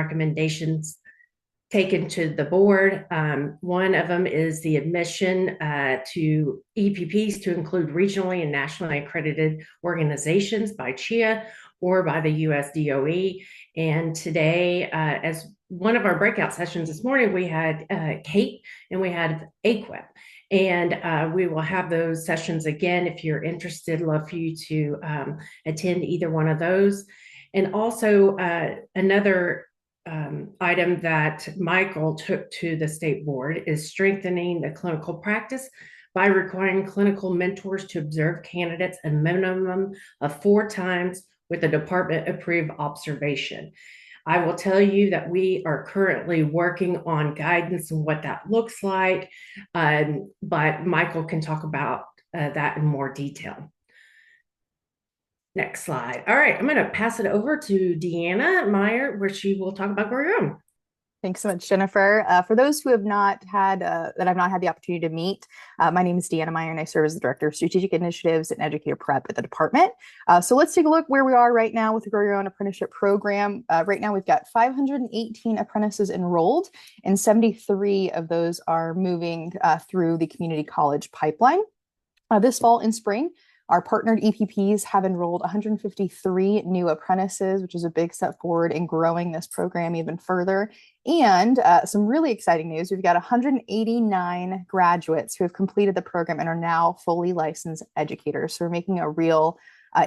recommendations taken to the board. One of them is the admission to EPPs to include regionally and nationally accredited organizations by CHIA or by the US DOE. And today, as one of our breakout sessions this morning, we had Kate and we had AQUIP. And we will have those sessions again. If you're interested, love for you to attend either one of those. And also another item that Michael took to the state board is strengthening the clinical practice by requiring clinical mentors to observe candidates a minimum of 4 times with a department approved observation. I will tell you that we are currently working on guidance and what that looks like, but Michael can talk about that in more detail. Next slide. All right, I'm going to pass it over to Deanna Meyer, where she will talk about Grow Your Own. Thanks so much, Jennifer. For those who have not had that I've not had the opportunity to meet, my name is Deanna Meyer, and I serve as the Director of Strategic Initiatives and Educator Prep at the department. So let's take a look where we are right now with the Grow Your Own apprenticeship program. Right now, we've got 518 apprentices enrolled, and 73 of those are moving through the community college pipeline. This fall and spring, our partnered EPPs have enrolled 153 new apprentices, which is a big step forward in growing this program even further. And some really exciting news, we've got 189 graduates who have completed the program and are now fully licensed educators. So we're making a real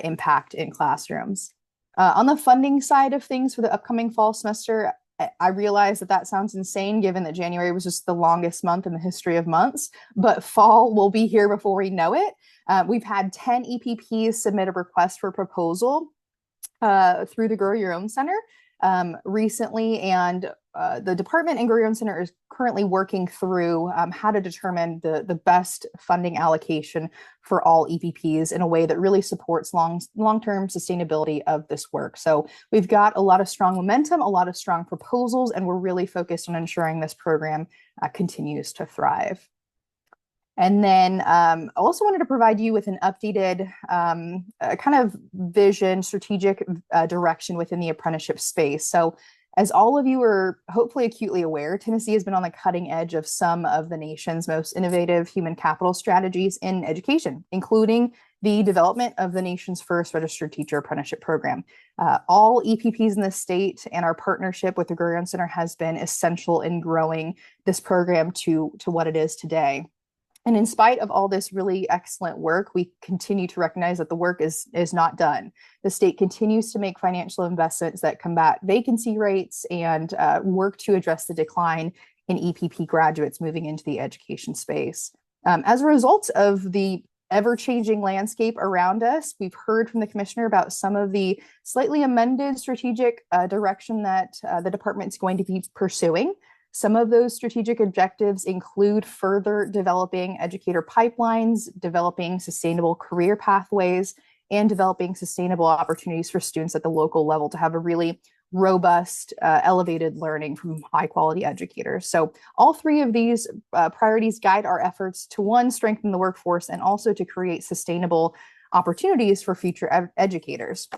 impact in classrooms. On the funding side of things for the upcoming fall semester, I realize that that sounds insane given that January was just the longest month in the history of months, but fall will be here before we know it. We've had 10 EPPs submit a request for proposal through the Grow Your Own Center recently, and the department and Grow Your Own Center is currently working through how to determine the best funding allocation for all EPPs in a way that really supports long-term sustainability of this work. So we've got a lot of strong momentum, a lot of strong proposals, and we're really focused on ensuring this program continues to thrive. And then I also wanted to provide you with an updated kind of vision, strategic direction within the apprenticeship space. So as all of you are hopefully acutely aware, Tennessee has been on the cutting edge of some of the nation's most innovative human capital strategies in education, including the development of the nation's first registered teacher apprenticeship program. All EPPs in the state and our partnership with the Grow Your Own Center has been essential in growing this program to what it is today. And in spite of all this really excellent work, we continue to recognize that the work is not done. The state continues to make financial investments that combat vacancy rates and work to address the decline in EPP graduates moving into the education space. As a result of the ever-changing landscape around us, we've heard from the commissioner about some of the slightly amended strategic direction that the department is going to be pursuing. Some of those strategic objectives include further developing educator pipelines, developing sustainable career pathways, and developing sustainable opportunities for students at the local level to have a really robust, elevated learning from high-quality educators. So all 3 of these priorities guide our efforts to, 1, strengthen the workforce, and also to create sustainable opportunities for future educators.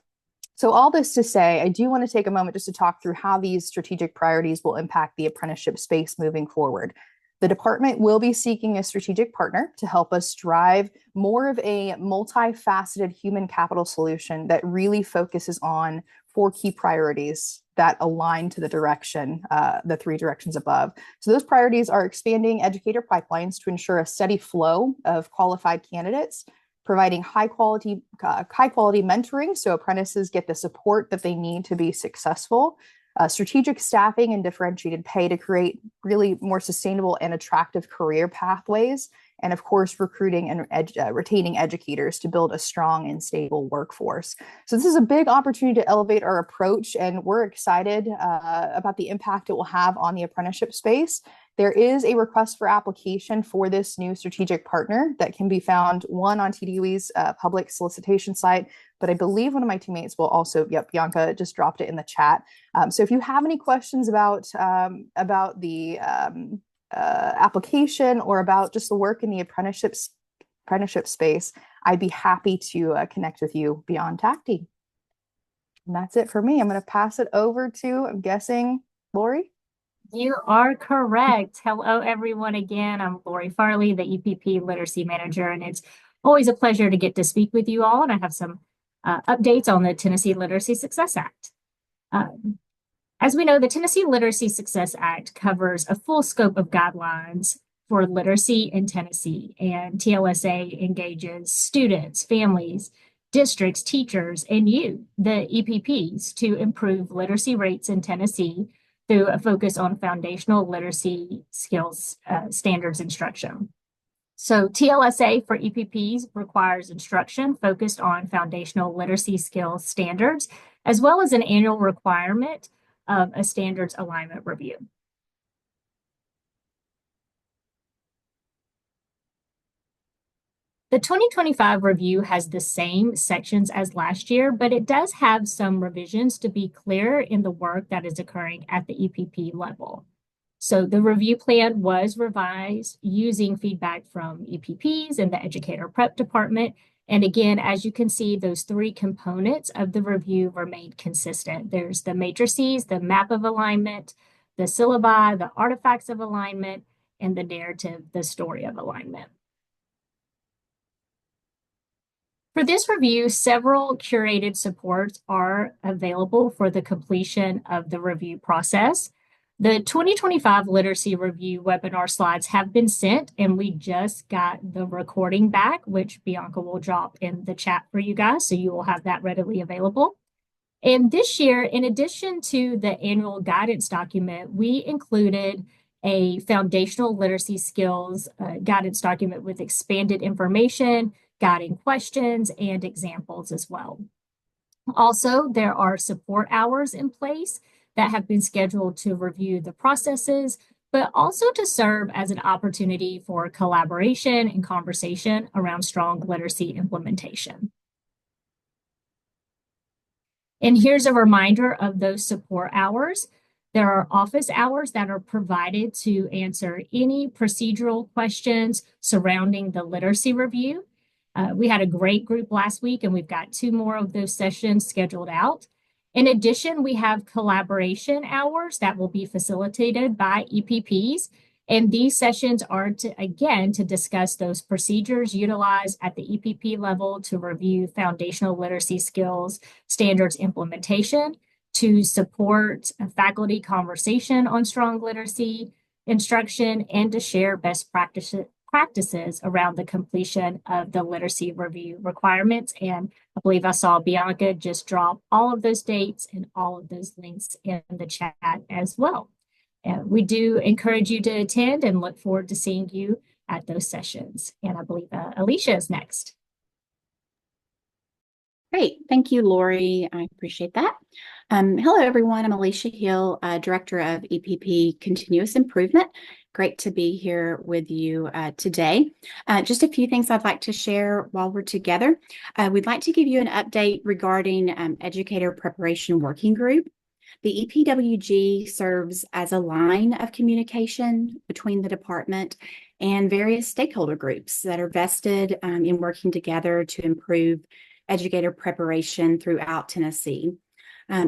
So all this to say, I do want to take a moment just to talk through how these strategic priorities will impact the apprenticeship space moving forward. The department will be seeking a strategic partner to help us drive more of a multifaceted human capital solution that really focuses on 4 key priorities that align to the direction, the 3 directions above. So those priorities are expanding educator pipelines to ensure a steady flow of qualified candidates, providing high quality mentoring so apprentices get the support that they need to be successful, strategic staffing and differentiated pay to create really more sustainable and attractive career pathways, and of course, recruiting and retaining educators to build a strong and stable workforce. So this is a big opportunity to elevate our approach, and we're excited about the impact it will have on the apprenticeship space. There is a request for application for this new strategic partner that can be found, 1, on TDUE's public solicitation site, but I believe one of my teammates will also, Bianca just dropped it in the chat. So if you have any questions about the application or about just the work in the apprenticeship space, I'd be happy to connect with you beyond TACTE. And that's it for me. I'm going to pass it over to, I'm guessing, Lori? You are correct. Hello, everyone. Again, I'm Lori Farley, the EPP Literacy Manager, and it's always a pleasure to get to speak with you all. And I have some updates on the Tennessee Literacy Success Act. As we know, the Tennessee Literacy Success Act covers a full scope of guidelines for literacy in Tennessee, and TLSA engages students, families, districts, teachers, and you, the EPPs, to improve literacy rates in Tennessee through a focus on foundational literacy skills standards instruction. So TLSA for EPPs requires instruction focused on foundational literacy skills standards, as well as an annual requirement of a standards alignment review. The 2025 review has the same sections as last year, but it does have some revisions to be clear in the work that is occurring at the EPP level. So the review plan was revised using feedback from EPPs and the educator prep department. And again, as you can see, those three components of the review remained consistent. There's the matrices, the map of alignment, the syllabi, the artifacts of alignment, and the narrative, the story of alignment. For this review, several curated supports are available for the completion of the review process. The 2025 Literacy Review webinar slides have been sent, and we just got the recording back, which Bianca will drop in the chat for you guys, so you will have that readily available. And this year, in addition to the annual guidance document, we included a foundational literacy skills guidance document with expanded information, guiding questions, and examples as well. Also, there are support hours in place that have been scheduled to review the processes, but also to serve as an opportunity for collaboration and conversation around strong literacy implementation. And here's a reminder of those support hours. There are office hours that are provided to answer any procedural questions surrounding the literacy review. We had a great group last week, and we've got 2 more of those sessions scheduled out. In addition, we have collaboration hours that will be facilitated by EPPs. And these sessions are to discuss those procedures utilized at the EPP level to review foundational literacy skills standards implementation, to support a faculty conversation on strong literacy instruction, and to share best practices around the completion of the literacy review requirements. And I believe I saw Bianca just drop all of those dates and all of those links in the chat as well. We do encourage you to attend and look forward to seeing you at those sessions. And I believe Alicia is next. Great. Thank you, Lori. I appreciate that. Hello, everyone. I'm Alicia Hill, Director of EPP Continuous Improvement. Great to be here with you today. Just a few things I'd like to share while we're together. We'd like to give you an update regarding Educator Preparation Working Group. The EPWG serves as a line of communication between the department and various stakeholder groups that are vested in working together to improve educator preparation throughout Tennessee.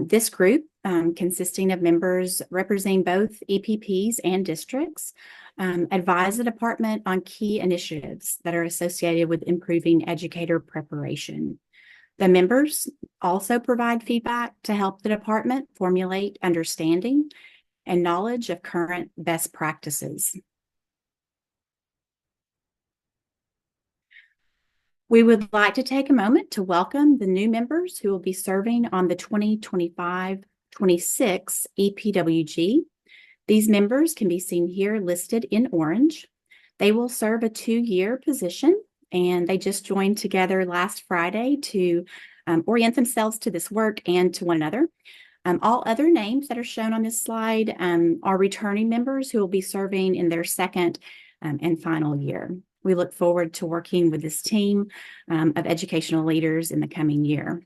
This group, consisting of members representing both EPPs and districts, advise the department on key initiatives that are associated with improving educator preparation. The members also provide feedback to help the department formulate understanding and knowledge of current best practices. We would like to take a moment to welcome the new members who will be serving on the 2025-26 EPWG. These members can be seen here listed in orange. They will serve a 2-year position, and they just joined together last Friday to orient themselves to this work and to one another. All other names that are shown on this slide are returning members who will be serving in their 2nd and final year. We look forward to working with this team of educational leaders in the coming year.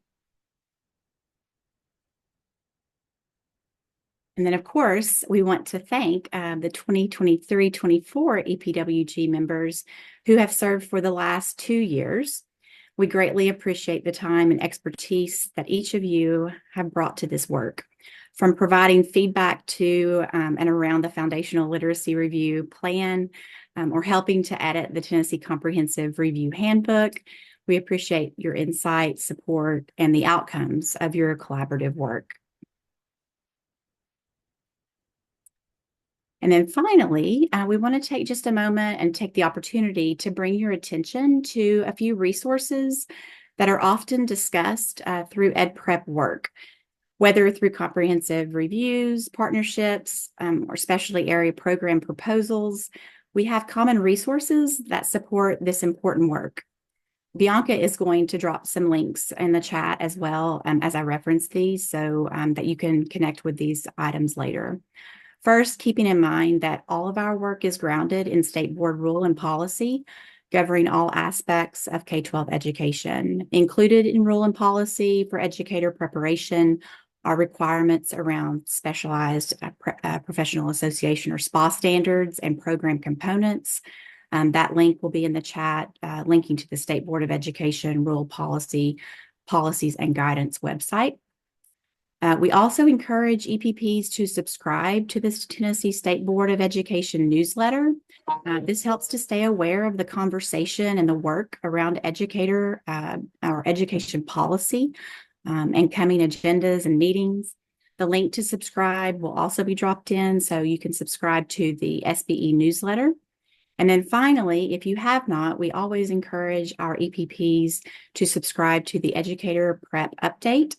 And then, of course, we want to thank the 2023-24 EPWG members who have served for the last 2 years. We greatly appreciate the time and expertise that each of you have brought to this work. from providing feedback to and around the Foundational Literacy Review Plan, or helping to edit the Tennessee Comprehensive Review Handbook. We appreciate your insight, support, and the outcomes of your collaborative work. And then finally, we want to take just a moment and take the opportunity to bring your attention to a few resources that are often discussed through Ed Prep work, whether through comprehensive reviews, partnerships, or specialty area program proposals. We have common resources that support this important work. Bianca is going to drop some links in the chat as well as I reference these, so that you can connect with these items later. First, keeping in mind that all of our work is grounded in state board rule and policy governing all aspects of K-12 education. Included in rule and policy for educator preparation are requirements around specialized professional association or SPA standards and program components. That link will be in the chat, linking to the State Board of Education rule policies and guidance website. We also encourage EPPs to subscribe to this Tennessee State Board of Education newsletter. This helps to stay aware of the conversation and the work around educator or education policy and coming agendas and meetings. The link to subscribe will also be dropped in, so you can subscribe to the SBE newsletter. And then finally, if you have not, we always encourage our EPPs to subscribe to the Educator Prep Update.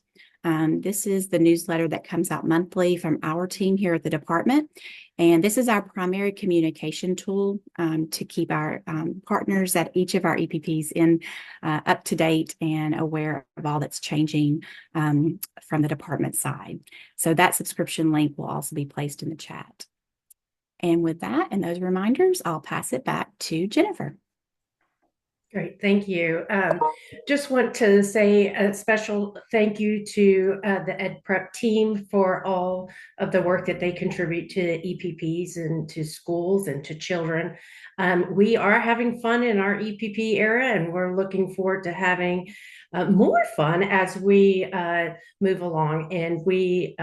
This is the newsletter that comes out monthly from our team here at the department. And this is our primary communication tool to keep our partners at each of our EPPs up to date and aware of all that's changing from the department side. So that subscription link will also be placed in the chat. And with that and those reminders, I'll pass it back to Jennifer. Great, thank you. Just want to say a special thank you to the Ed Prep team for all of the work that they contribute to EPPs and to schools and to children. We are having fun in our EPP era, and we're looking forward to having more fun as we move along. And we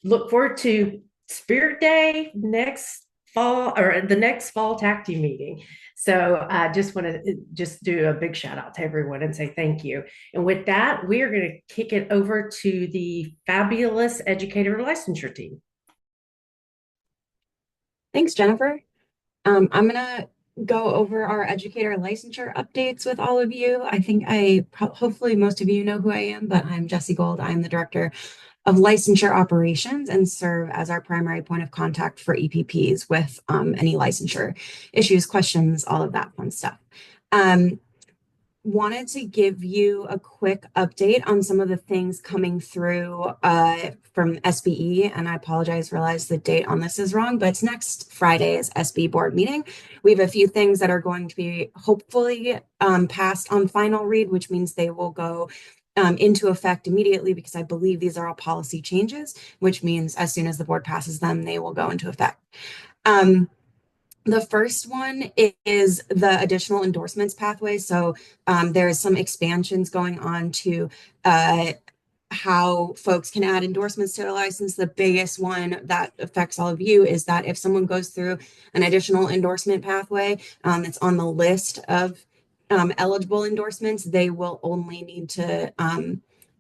look forward to Spirit Day next fall, or the next fall TACTE meeting. So I just want to do a big shout out to everyone and say thank you. And with that, we are going to kick it over to the fabulous educator licensure team. Thanks, Jennifer. I'm going to go over our educator licensure updates with all of you. I think hopefully most of you know who I am, but I'm Jessie Gold. I'm the director of licensure operations and serve as our primary point of contact for EPPs with any licensure issues, questions, all of that fun stuff. Wanted to give you a quick update on some of the things coming through from SBE, and I apologize, realize the date on this is wrong, but it's next Friday's SBE board meeting. We have a few things that are going to be hopefully passed on final read, which means they will go into effect immediately, because I believe these are all policy changes, which means as soon as the board passes them, they will go into effect. The first one is the additional endorsements pathway. So there's some expansions going on to how folks can add endorsements to their license. The biggest one that affects all of you is that if someone goes through an additional endorsement pathway that's on the list of eligible endorsements, they will only need to,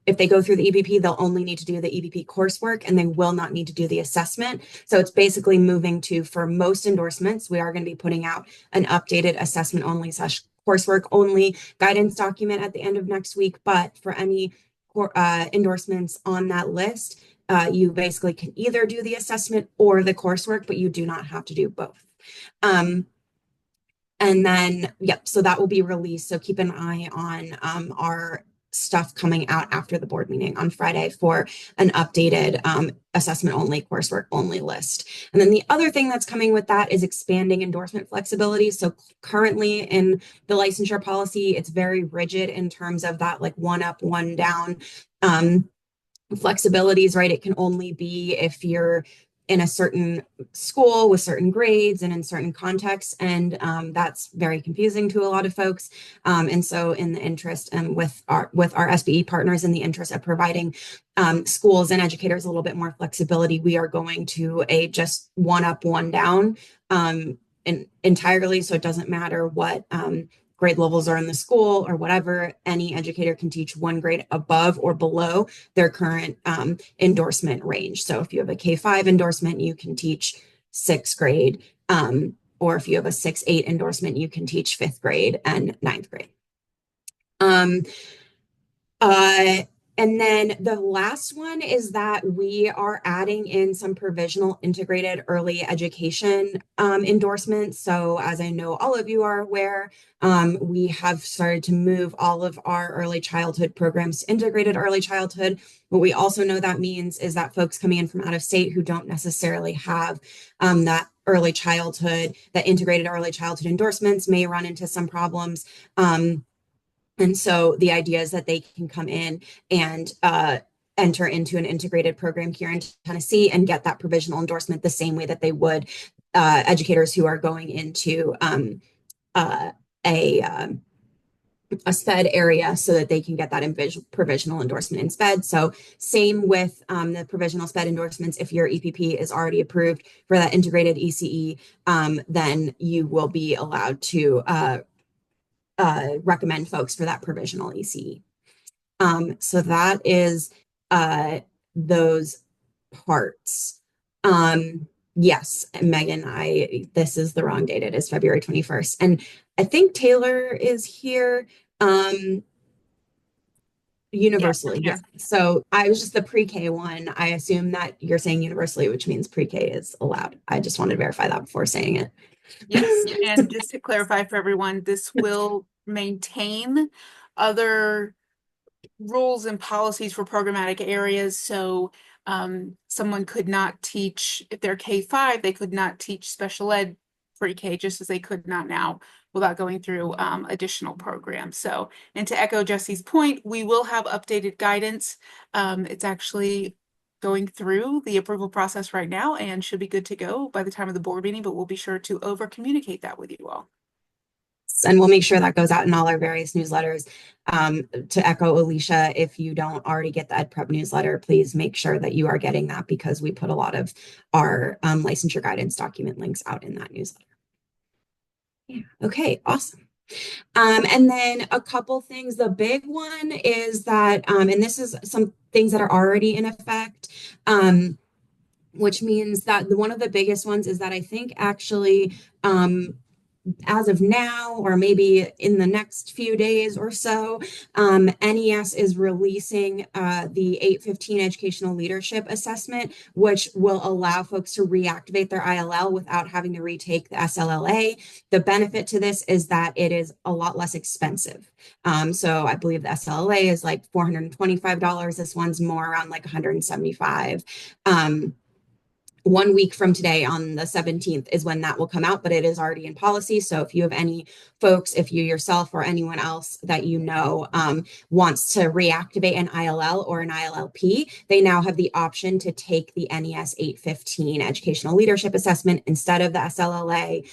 if they go through the EPP, they'll only need to do the EPP coursework, and they will not need to do the assessment. So it's basically moving to, for most endorsements, we are going to be putting out an updated assessment only / coursework only guidance document at the end of next week. But for any endorsements on that list, you basically can either do the assessment or the coursework, but you do not have to do both. And then, yep, so that will be released. So keep an eye on our stuff coming out after the board meeting on Friday for an updated assessment only, coursework only list. And then the other thing that's coming with that is expanding endorsement flexibility. So currently in the licensure policy, it's very rigid in terms of that, like one up, one down flexibilities, right? It can only be if you're in a certain school with certain grades and in certain contexts, and that's very confusing to a lot of folks. And so, in the interest and with our SBE partners, in the interest of providing schools and educators a little bit more flexibility, we are going to a just one up, one down entirely. So it doesn't matter what grade levels are in the school or whatever. Any educator can teach one grade above or below their current endorsement range. So if you have a K-5 endorsement, you can teach sixth grade. Or if you have a 6-8 endorsement, you can teach fifth grade and ninth grade. And then the last one is that we are adding in some provisional integrated early education endorsements. So as I know all of you are aware, we have started to move all of our early childhood programs to integrated early childhood. What we also know that means is that folks coming in from out of state who don't necessarily have that early childhood, that integrated early childhood endorsements may run into some problems. And so the idea is that they can come in and enter into an integrated program here in Tennessee and get that provisional endorsement the same way that they would educators who are going into a SPED area, so that they can get that provisional endorsement in SPED. So same with the provisional SPED endorsements. If your EPP is already approved for that integrated ECE, then you will be allowed to recommend folks for that provisional ECE. So that is those parts. Yes, Megan, this is the wrong date. It is February 21st. And I think Taylor is here universally. Yeah. So I was just the pre-K one. I assume that you're saying universally, which means pre-K is allowed. I just wanted to verify that before saying it. Yes, and just to clarify for everyone, this will maintain other rules and policies for programmatic areas. So someone could not teach, if they're K-5, they could not teach special ed pre-K, just as they could not now without going through additional programs. So, and to echo Jesse's point, we will have updated guidance. It's actually going through the approval process right now and should be good to go by the time of the board meeting, but we'll be sure to over communicate that with you all. And we'll make sure that goes out in all our various newsletters. To echo Alicia, if you don't already get the EdPrep newsletter, please make sure that you are getting that, because we put a lot of our licensure guidance document links out in that newsletter. Yeah. Okay, awesome. And then a couple things. The big one is that, and this is some things that are already in effect, which means that one of the biggest ones is that I think actually as of now, or maybe in the next few days or so, NES is releasing the 815 Educational Leadership Assessment, which will allow folks to reactivate their ILL without having to retake the SLLA. The benefit to this is that it is a lot less expensive. So I believe the SLLA is like $425. This one's more around like $175. 1 week from today, on the 17th, is when that will come out, but it is already in policy. So if you have any folks, if you yourself or anyone else that you know wants to reactivate an ILL or an ILLP, they now have the option to take the NES 815 Educational Leadership Assessment instead of the SLLA.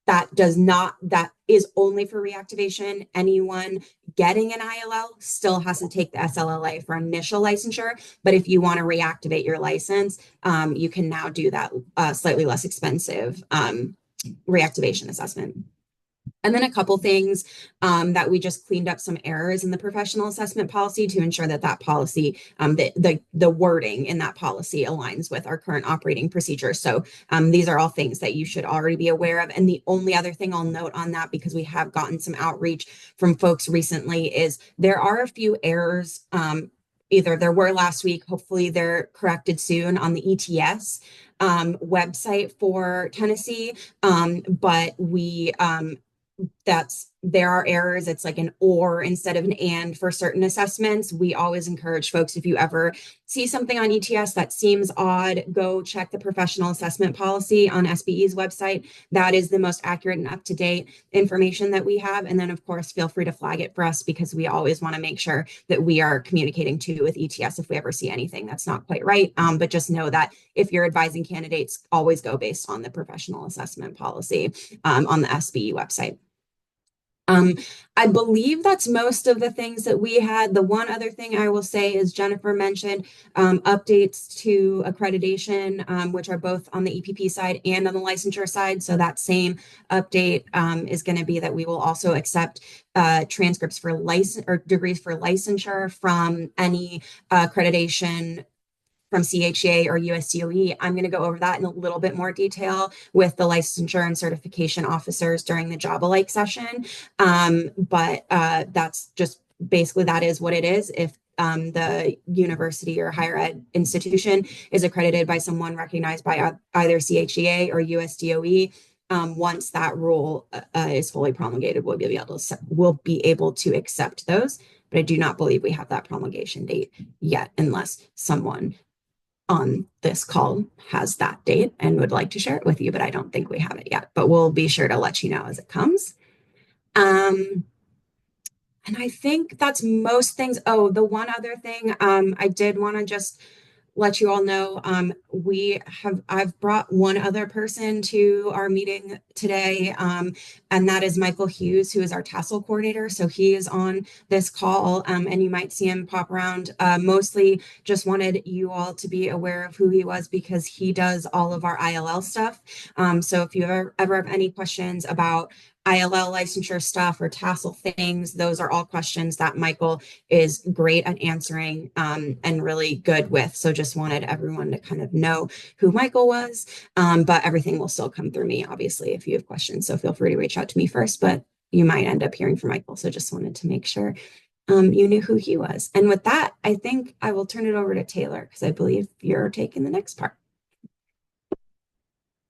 That is only for reactivation. Anyone getting an ILL still has to take the SLLA for initial licensure. But if you want to reactivate your license, you can now do that slightly less expensive reactivation assessment. And then a couple things that we just cleaned up some errors in the professional assessment policy to ensure that that policy, the wording in that policy aligns with our current operating procedures. So these are all things that you should already be aware of. And the only other thing I'll note on that, because we have gotten some outreach from folks recently, is there are a few errors. Either there were last week, hopefully they're corrected soon on the ETS website for Tennessee, but we that's there are errors, it's like an or instead of an and for certain assessments. We always encourage folks, if you ever see something on ETS that seems odd, go check the professional assessment policy on SBE's website. That is the most accurate and up-to-date information that we have. And then, of course, feel free to flag it for us, because we always want to make sure that we are communicating to with ETS if we ever see anything that's not quite right. But just know that if you're advising candidates, always go based on the professional assessment policy on the SBE website. Um, I believe that's most of the things that we had. The one other thing I will say is Jennifer mentioned updates to accreditation, which are both on the EPP side and on the licensure side. So that same update is going to be that we will also accept transcripts for license or degrees for licensure from any accreditation from CHEA or USDOE. I'm going to go over that in a little bit more detail with the licensure and certification officers during the job alike session. But that's just basically, that is what it is. If the university or higher ed institution is accredited by someone recognized by either CHEA or USDOE, once that rule is fully promulgated, we'll be able to accept those. But I do not believe we have that promulgation date yet, unless someone on this call has that date and would like to share it with you, but I don't think we have it yet. But we'll be sure to let you know as it comes. And I think that's most things. Oh, the one other thing I did want to just let you all know, I've brought one other person to our meeting today, and that is Michael Hughes, who is our tassel coordinator. So he is on this call, and you might see him pop around. Mostly just wanted you all to be aware of who he was, because he does all of our ILL stuff. So if you ever have any questions about ILL licensure stuff or tassel things, those are all questions that Michael is great at answering and really good with. So just wanted everyone to kind of know who Michael was, but everything will still come through me, obviously, if you have questions. So feel free to reach out to me first, but you might end up hearing from Michael. So just wanted to make sure you knew who he was. And with that, I think I will turn it over to Taylor, because I believe you're taking the next part.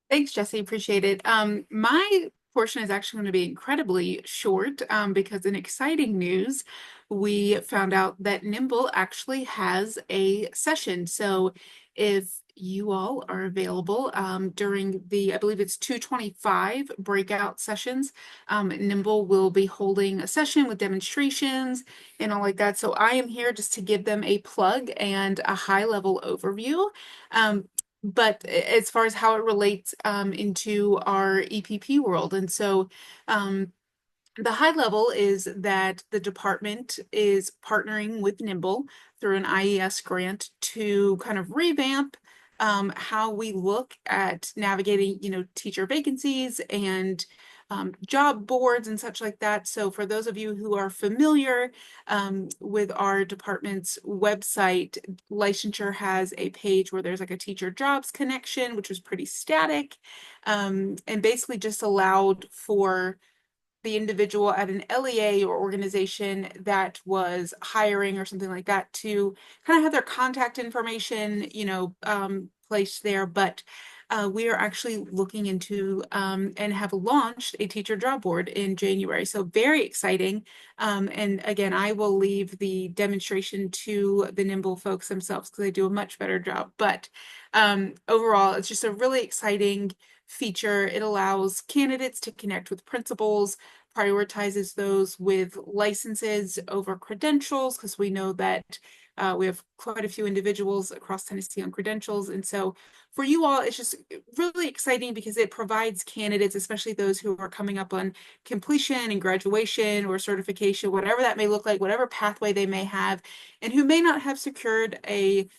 Thanks, Jesse. Appreciate it. My portion is actually going to be incredibly short because in exciting news, we found out that Nimble actually has a session. So if you all are available during the, I believe it's 225 breakout sessions, Nimble will be holding a session with demonstrations and all like that. So I am here just to give them a plug and a high-level overview. But as far as how it relates into our EPP world. And so the high level is that the department is partnering with Nimble through an IES grant to kind of revamp how we look at navigating, teacher vacancies and job boards and such like that. So for those of you who are familiar with our department's website, licensure has a page where there's like a teacher jobs connection, which was pretty static, and basically just allowed for the individual at an LEA or organization that was hiring or something like that to kind of have their contact information, placed there. But we are actually looking into and have launched a teacher job board in January. So very exciting. And again, I will leave the demonstration to the Nimble folks themselves because they do a much better job. But overall, it's just a really exciting feature. It allows candidates to connect with principals, prioritizes those with licenses over credentials, because we know that we have quite a few individuals across Tennessee on credentials. And so for you all, it's just really exciting because it provides candidates, especially those who are coming up on completion and graduation or certification, whatever that may look like, whatever pathway they may have, and who may not have secured a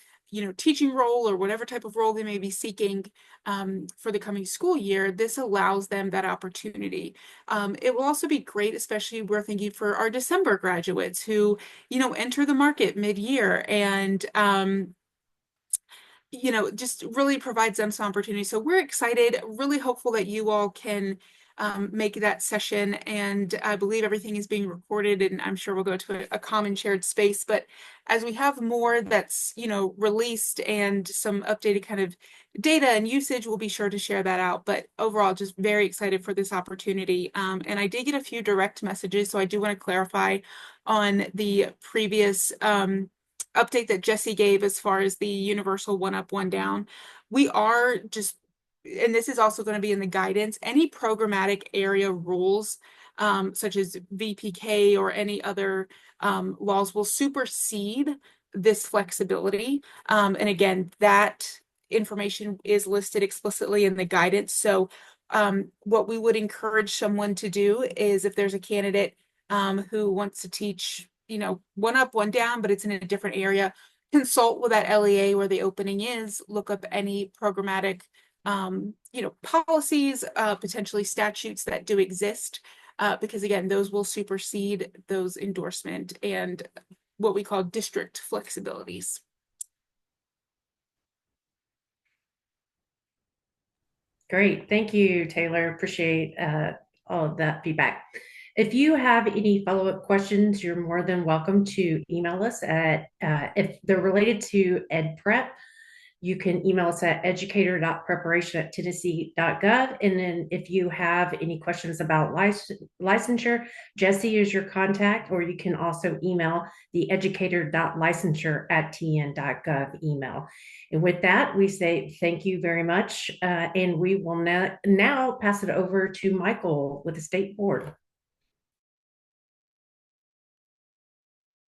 teaching role or whatever type of role they may be seeking for the coming school year. This allows them that opportunity. It will also be great, especially we're thinking for our December graduates who, enter the market mid-year and, just really provides them some opportunity. So we're excited, really hopeful that you all can make that session. And I believe everything is being recorded, and I'm sure we'll go to a common shared space. But as we have more that's, released and some updated kind of data and usage, we'll be sure to share that out. But overall, just very excited for this opportunity. And I did get a few direct messages, so I do want to clarify on the previous update that Jesse gave as far as the universal one up, one down. We are just, and this is also going to be in the guidance, any programmatic area rules, such as VPK or any other laws will supersede this flexibility. And again, that information is listed explicitly in the guidance. So what we would encourage someone to do is, if there's a candidate who wants to teach, one up, one down, but it's in a different area, consult with that LEA where the opening is, look up any programmatic policies, potentially statutes that do exist, because again, those will supersede those endorsement and what we call district flexibilities. Great. Thank you, Taylor. Appreciate all of that feedback. If you have any follow-up questions, you're more than welcome to email us at, if they're related to EdPrep, you can email us at educator.preparation@tennessee.gov. And then if you have any questions about licensure, Jesse is your contact, or you can also email the educator.licensure@tn.gov email. And with that, we say thank you very much. And we will now pass it over to Michael with the State Board.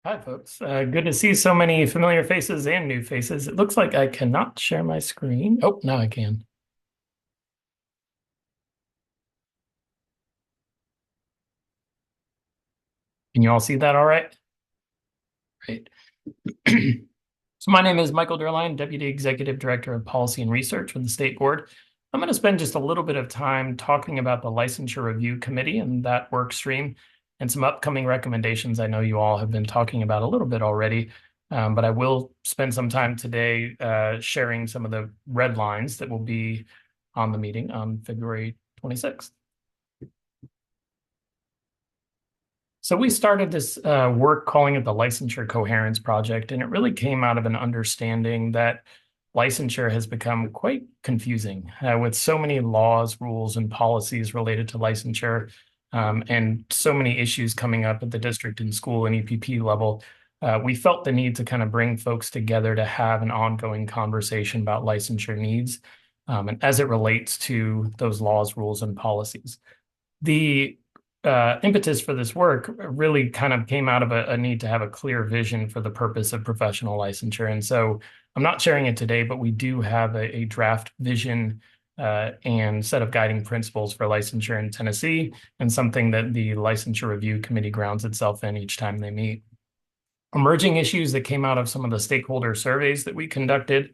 Hi, folks. Good to see so many familiar faces and new faces. It looks like I cannot share my screen. Oh, now I can. Can you all see that all right? Great. So my name is Michael Derline, Deputy Executive Director of Policy and Research with the State Board. I'm going to spend just a little bit of time talking about the Licensure Review Committee and that work stream, and some upcoming recommendations I know you all have been talking about a little bit already, but I will spend some time today sharing some of the red lines that will be on the meeting on February 26th. So we started this work calling it the Licensure Coherence Project, and it really came out of an understanding that licensure has become quite confusing with so many laws, rules, and policies related to licensure. And so many issues coming up at the district and school and EPP level, we felt the need to kind of bring folks together to have an ongoing conversation about licensure needs, and as it relates to those laws, rules, and policies. The impetus for this work really kind of came out of a need to have a clear vision for the purpose of professional licensure. And so I'm not sharing it today, but we do have a draft vision and set of guiding principles for licensure in Tennessee, and something that the Licensure Review Committee grounds itself in each time they meet. Emerging issues that came out of some of the stakeholder surveys that we conducted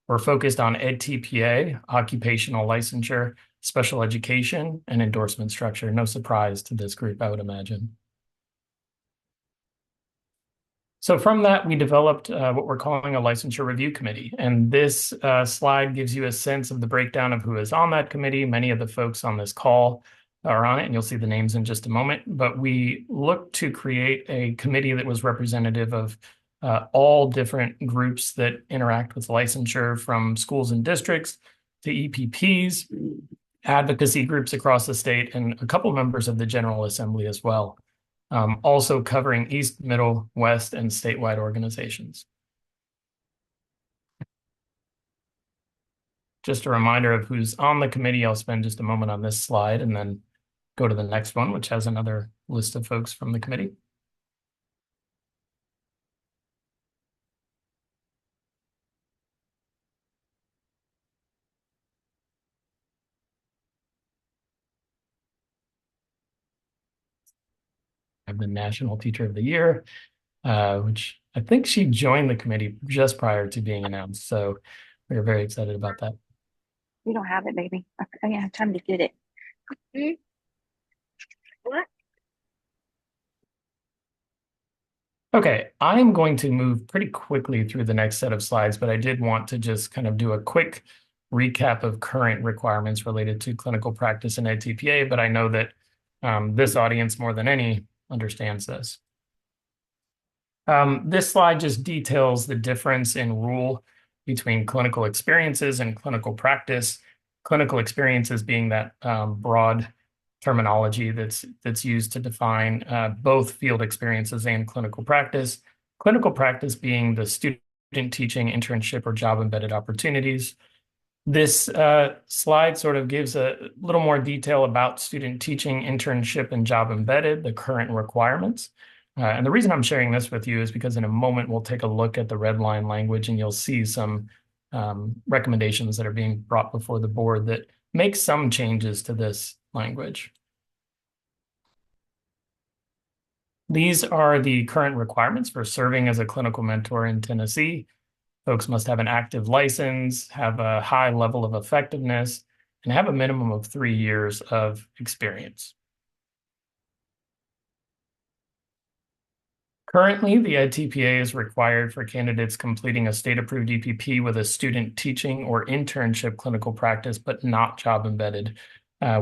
were focused on EdTPA, occupational licensure, special education, and endorsement structure. No surprise to this group, I would imagine. So from that, we developed what we're calling a licensure review committee. And this slide gives you a sense of the breakdown of who is on that committee. Many of the folks on this call are on it, and you'll see the names in just a moment. But we looked to create a committee that was representative of all different groups that interact with licensure, from schools and districts to EPPs, advocacy groups across the state, and a couple members of the General Assembly as well. Also covering East, Middle, West, and statewide organizations. Just a reminder of who's on the committee. I'll spend just a moment on this slide and then go to the next one, which has another list of folks from the committee. I have the National Teacher of the Year, which I think she joined the committee just prior to being announced. So we're very excited about that. You don't have it, baby. I didn't have time to get it. What? Okay, I'm going to move pretty quickly through the next set of slides, but I did want to just kind of do a quick recap of current requirements related to clinical practice in EdTPA, but I know that this audience more than any understands this. This slide just details the difference in rule between clinical experiences and clinical practice. Clinical experiences being that broad terminology that's used to define both field experiences and clinical practice. Clinical practice being the student teaching, internship, or job embedded opportunities. This slide sort of gives a little more detail about student teaching, internship, and job embedded, the current requirements. And the reason I'm sharing this with you is because in a moment we'll take a look at the red line language and you'll see some recommendations that are being brought before the board that make some changes to this language. These are the current requirements for serving as a clinical mentor in Tennessee. Folks must have an active license, have a high level of effectiveness, and have a minimum of 3 years of experience. Currently, the EdTPA is required for candidates completing a state-approved EPP with a student teaching or internship clinical practice, but not job embedded.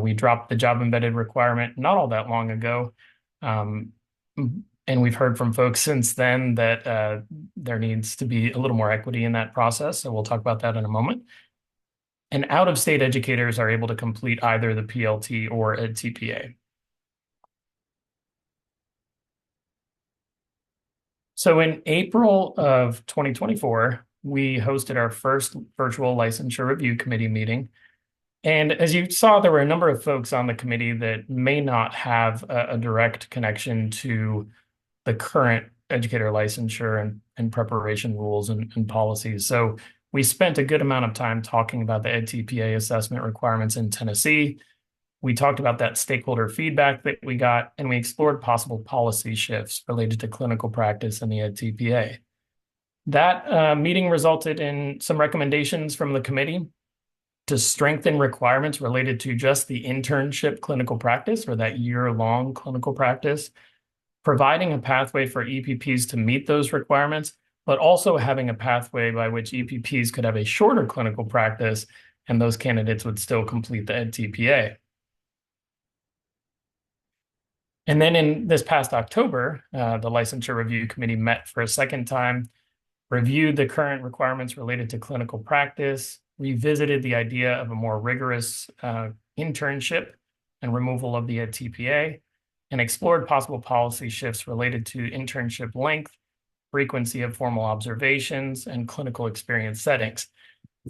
We dropped the job embedded requirement not all that long ago. And we've heard from folks since then that there needs to be a little more equity in that process. So we'll talk about that in a moment. And out-of-state educators are able to complete either the PLT or EdTPA. So in April of 2024, we hosted our first virtual licensure review committee meeting. And as you saw, there were a number of folks on the committee that may not have a direct connection to the current educator licensure and preparation rules and policies. So we spent a good amount of time talking about the EdTPA assessment requirements in Tennessee. We talked about that stakeholder feedback that we got, and we explored possible policy shifts related to clinical practice and the EdTPA. That meeting resulted in some recommendations from the committee to strengthen requirements related to just the internship clinical practice or that year-long clinical practice, providing a pathway for EPPs to meet those requirements, but also having a pathway by which EPPs could have a shorter clinical practice and those candidates would still complete the EdTPA. And then in this past October, the Licensure Review Committee met for a second time, reviewed the current requirements related to clinical practice, revisited the idea of a more rigorous internship and removal of the EdTPA, and explored possible policy shifts related to internship length, frequency of formal observations, and clinical experience settings.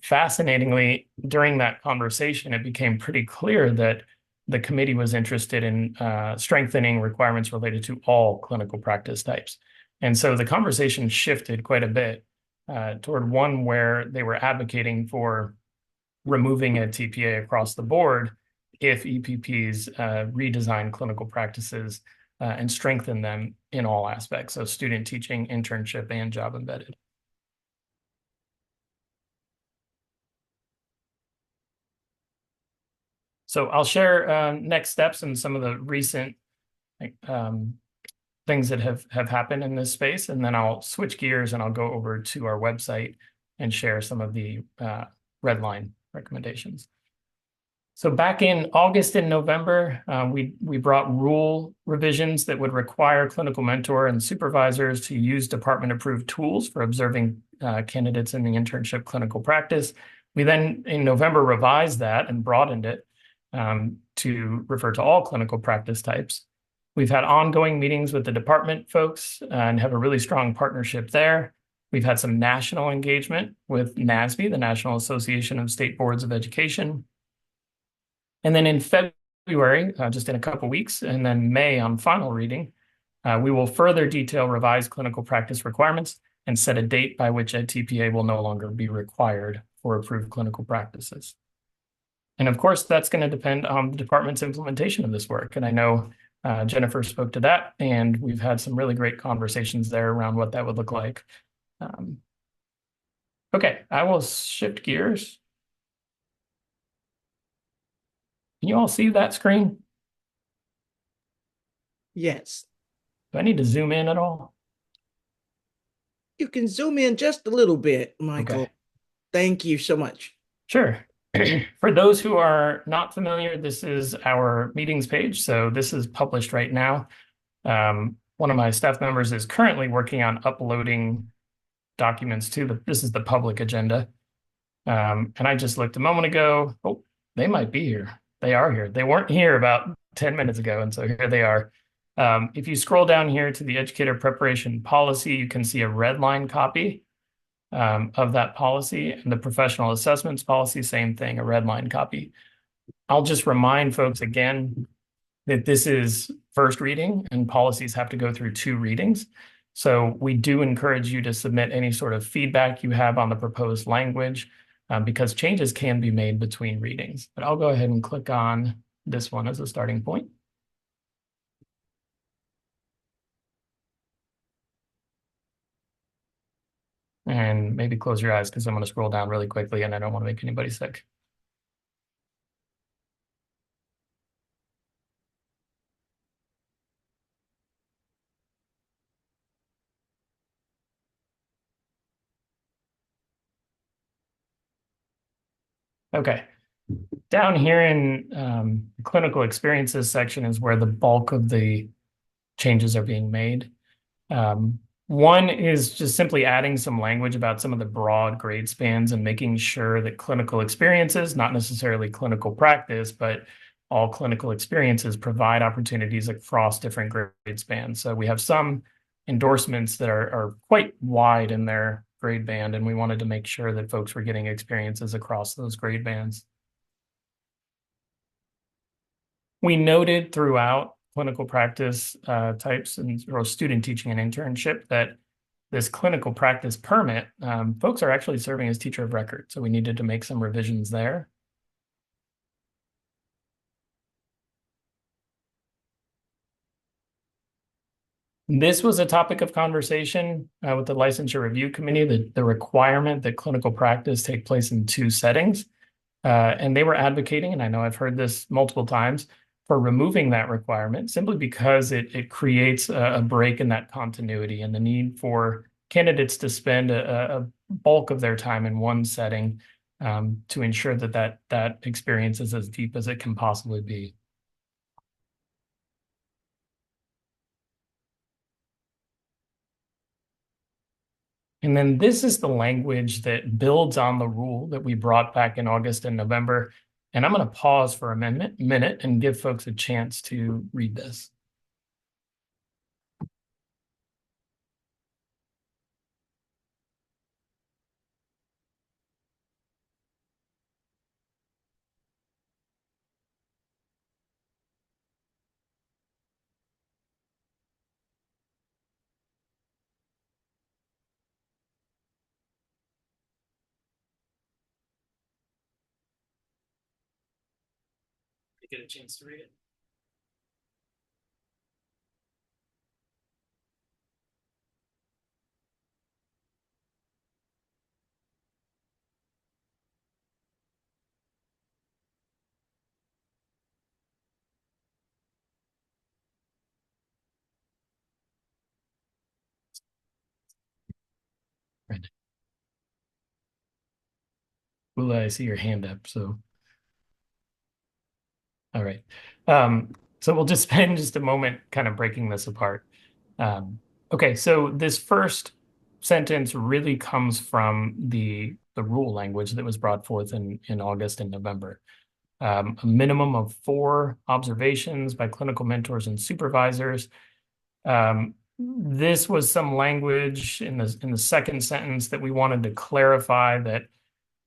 Fascinatingly, during that conversation, it became pretty clear that the committee was interested in strengthening requirements related to all clinical practice types. And so the conversation shifted quite a bit toward one where they were advocating for removing EdTPA across the board if EPPs redesign clinical practices and strengthen them in all aspects, so student teaching, internship, and job embedded. So I'll share next steps and some of the recent things that have happened in this space, and then I'll switch gears and I'll go over to our website and share some of the red line recommendations. So back in August and November, we brought rule revisions that would require clinical mentor and supervisors to use department-approved tools for observing candidates in the internship clinical practice. We then, in November, revised that and broadened it to refer to all clinical practice types. We've had ongoing meetings with the department folks and have a really strong partnership there. We've had some national engagement with NASB, the National Association of State Boards of Education. And then in February, just in a couple weeks, and then May on final reading, we will further detail revised clinical practice requirements and set a date by which EdTPA will no longer be required for approved clinical practices. And of course, that's going to depend on the department's implementation of this work. And I know Jennifer spoke to that, and we've had some really great conversations there around what that would look like. Okay, I will shift gears. Can you all see that screen? Yes. Do I need to zoom in at all? You can zoom in just a little bit, Michael. Okay. Thank you so much. Sure. For those who are not familiar, this is our meetings page. So this is published right now. One of my staff members is currently working on uploading documents to this is the public agenda. And I just looked a moment ago. Oh, they might be here. They are here. They weren't here about 10 minutes ago. And so here they are. If you scroll down here to the educator preparation policy, you can see a red line copy of that policy, and the professional assessments policy, same thing, a red line copy. I'll just remind folks again that this is first reading and policies have to go through 2 readings. So we do encourage you to submit any sort of feedback you have on the proposed language because changes can be made between readings. But I'll go ahead and click on this one as a starting point. And maybe close your eyes because I'm going to scroll down really quickly and I don't want to make anybody sick. Okay. Down here in the clinical experiences section is where the bulk of the changes are being made. One is just simply adding some language about some of the broad grade spans and making sure that clinical experiences, not necessarily clinical practice, but all clinical experiences provide opportunities across different grade spans. So we have some endorsements that are quite wide in their grade band, and we wanted to make sure that folks were getting experiences across those grade bands. We noted throughout clinical practice types or student teaching and internship that this clinical practice permit, folks are actually serving as teacher of record. So we needed to make some revisions there. This was a topic of conversation with the licensure review committee, the requirement that clinical practice take place in 2 settings. And they were advocating, and I know I've heard this multiple times, for removing that requirement simply because it creates a break in that continuity and the need for candidates to spend a bulk of their time in one setting to ensure that experience is as deep as it can possibly be. And then this is the language that builds on the rule that we brought back in August and November. And I'm going to pause for a minute and give folks a chance to read this. Get a chance to read it. Right. Well, I see your hand up, so. All right. So we'll just spend just a moment kind of breaking this apart. Okay, so this first sentence really comes from the rule language that was brought forth in August and November. A minimum of 4 observations by clinical mentors and supervisors. This was some language in the second sentence that we wanted to clarify that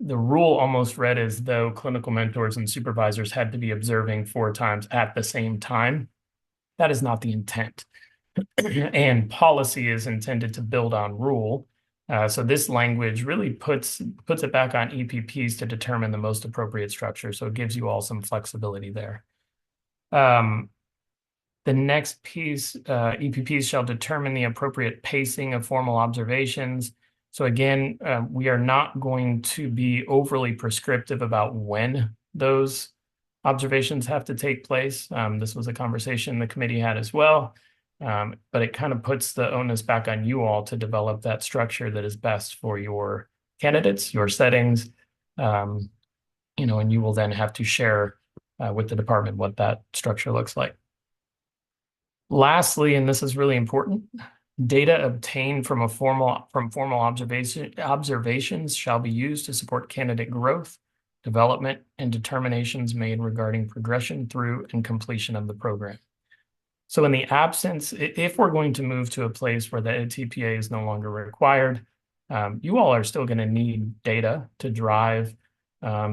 the rule almost read as though clinical mentors and supervisors had to be observing 4 times at the same time. That is not the intent. And policy is intended to build on rule. So this language really puts it back on EPPs to determine the most appropriate structure. So it gives you all some flexibility there. The next piece, EPPs shall determine the appropriate pacing of formal observations. So again, we are not going to be overly prescriptive about when those observations have to take place. This was a conversation the committee had as well, but it kind of puts the onus back on you all to develop that structure that is best for your candidates, your settings, and and you will then have to share with the department what that structure looks like. Lastly, and this is really important, data obtained from formal observations shall be used to support candidate growth, development, and determinations made regarding progression through and completion of the program. So in the absence, if we're going to move to a place where the TPA is no longer required, you all are still going to need data to drive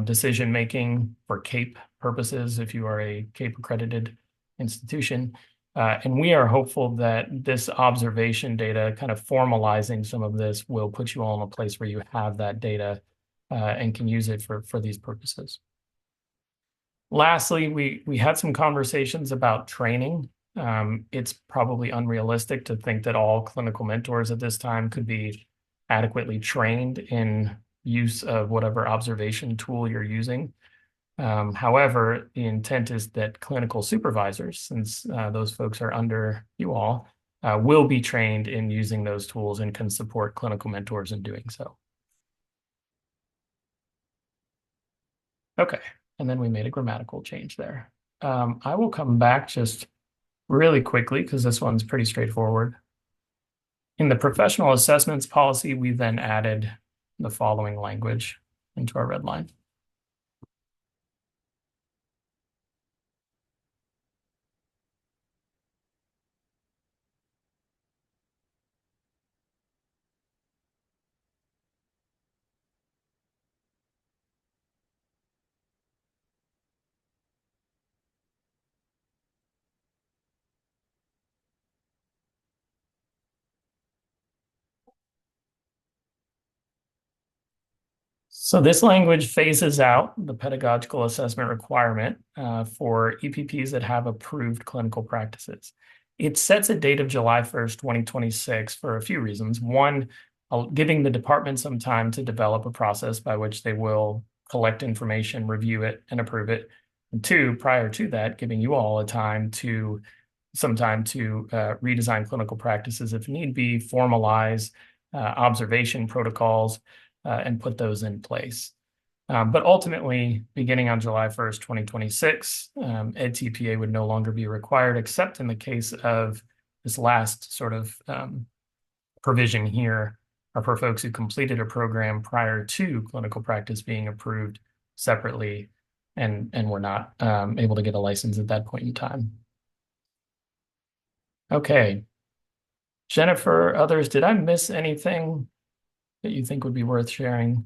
decision making for CAPE purposes if you are a CAPE accredited institution. And we are hopeful that this observation data, kind of formalizing some of this, will put you all in a place where you have that data and can use it for these purposes. Lastly, we had some conversations about training. It's probably unrealistic to think that all clinical mentors at this time could be adequately trained in use of whatever observation tool you're using. However, the intent is that clinical supervisors, since those folks are under you all, will be trained in using those tools and can support clinical mentors in doing so. Okay, and then we made a grammatical change there. I will come back just really quickly because this one's pretty straightforward. In the professional assessments policy, we then added the following language into our red line. So this language phases out the pedagogical assessment requirement for EPPs that have approved clinical practices. It sets a date of July 1st, 2026 for a few reasons. One, giving the department some time to develop a process by which they will collect information, review it, and approve it. And two, prior to that, giving you all some time to redesign clinical practices if need be, formalize observation protocols, and put those in place. But ultimately, beginning on July 1st, 2026, EdTPA would no longer be required, except in the case of this last sort of provision here, are for folks who completed a program prior to clinical practice being approved separately and were not able to get a license at that point in time. Okay. Jennifer, others, did I miss anything that you think would be worth sharing?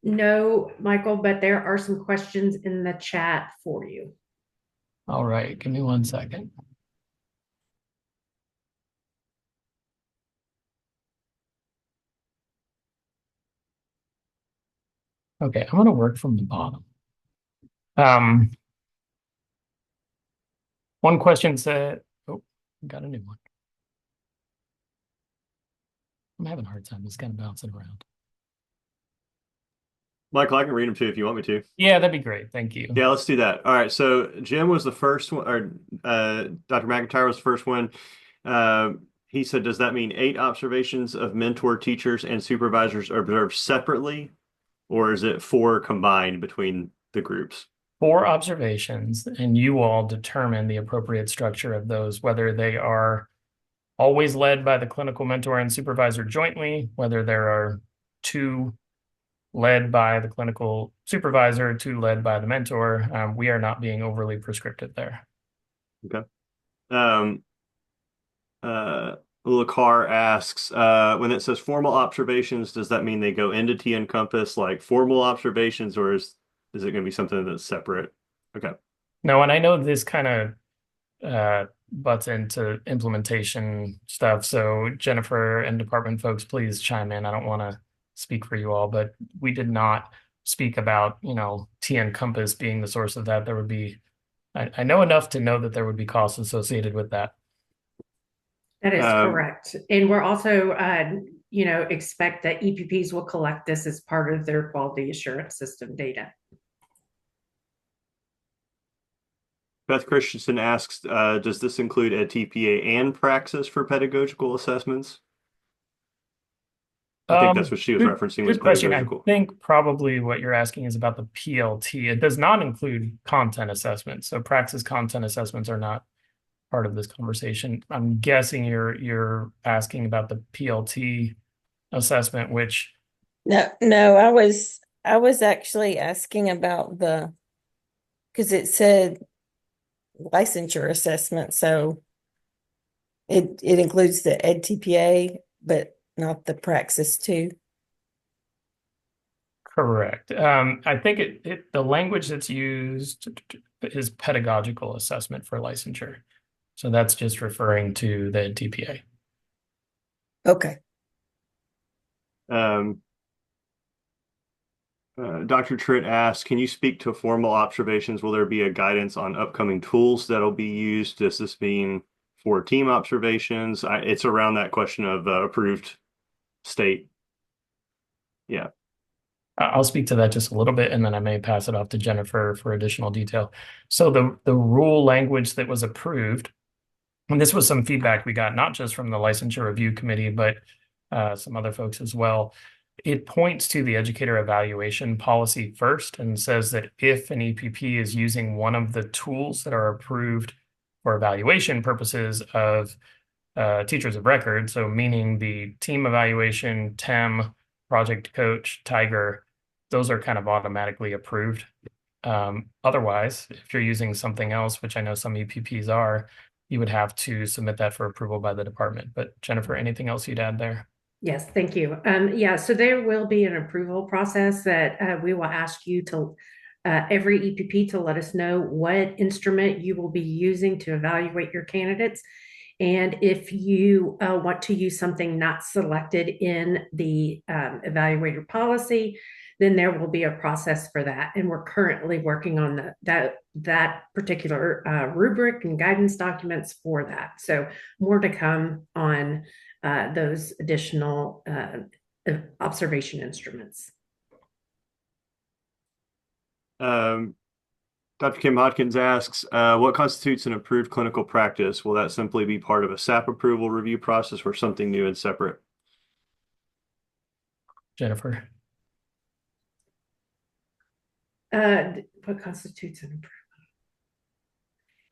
No, Michael, but there are some questions in the chat for you. All right, give me 1 second. Okay, I'm going to work from the bottom. One question said, oh, got a new one. I'm having a hard time just kind of bouncing around. Michael, I can read them too if you want me to. Yeah, that'd be great. Thank you. Yeah, let's do that. All right. So Jim was the first one, or Dr. McIntyre was the first one. He said, does that mean 8 observations of mentor teachers and supervisors are observed separately, or is it 4 combined between the groups? 4 observations, and you all determine the appropriate structure of those, whether they are always led by the clinical mentor and supervisor jointly, whether there are 2 led by the clinical supervisor, 2 led by the mentor. We are not being overly prescriptive there. Okay. Lacar asks, when it says formal observations, does that mean they go into T-Encompass like formal observations, or is it going to be something that's separate? Okay. No, and I know this kind of butts into implementation stuff. So Jennifer and department folks, please chime in. I don't want to speak for you all, but we did not speak about, T-Encompass being the source of that. There would be, I know enough to know that there would be costs associated with that. That is correct. And we're also, expect that EPPs will collect this as part of their quality assurance system data. Beth Christensen asks, does this include EdTPA and Praxis for pedagogical assessments? I think that's what she was Good, referencing was good question. I pedagogical. think probably what you're asking is about the PLT. It does not include content assessments. So praxis content assessments are not part of this conversation. I'm guessing you're asking about the PLT assessment, which No, I was actually asking about because it said licensure assessment, so it includes the EdTPA, but not the praxis too. correct. I think the language that's used is pedagogical assessment for licensure. So that's just referring to the TPA. Okay. Dr. Tritt asks, can you speak to formal observations? Will there be a guidance on upcoming tools that'll be used? Does this mean for team observations? It's around that question of approved state. Yeah. I'll speak to that just a little bit, and then I may pass it off to Jennifer for additional detail. So the rule language that was approved, and this was some feedback we got, not just from the licensure review committee, but some other folks as well. It points to the educator evaluation policy first and says that if an EPP is using one of the tools that are approved for evaluation purposes of teachers of record, so meaning the team evaluation, TEM, Project Coach, Tiger, those are kind of automatically approved. Otherwise, if you're using something else, which I know some EPPs are, you would have to submit that for approval by the department. But Jennifer, anything else you'd add there? Yes, thank you. Yeah, so there will be an approval process that we will ask you to every EPP to let us know what instrument you will be using to evaluate your candidates. And if you want to use something not selected in the evaluator policy, then there will be a process for that. And we're currently working on that particular rubric and guidance documents for that. So more to come on those additional observation instruments. Dr. Kim Hodkins asks, what constitutes an approved clinical practice? Will that simply be part of a SAP approval review process or something new and separate? Jennifer. What constitutes an approved?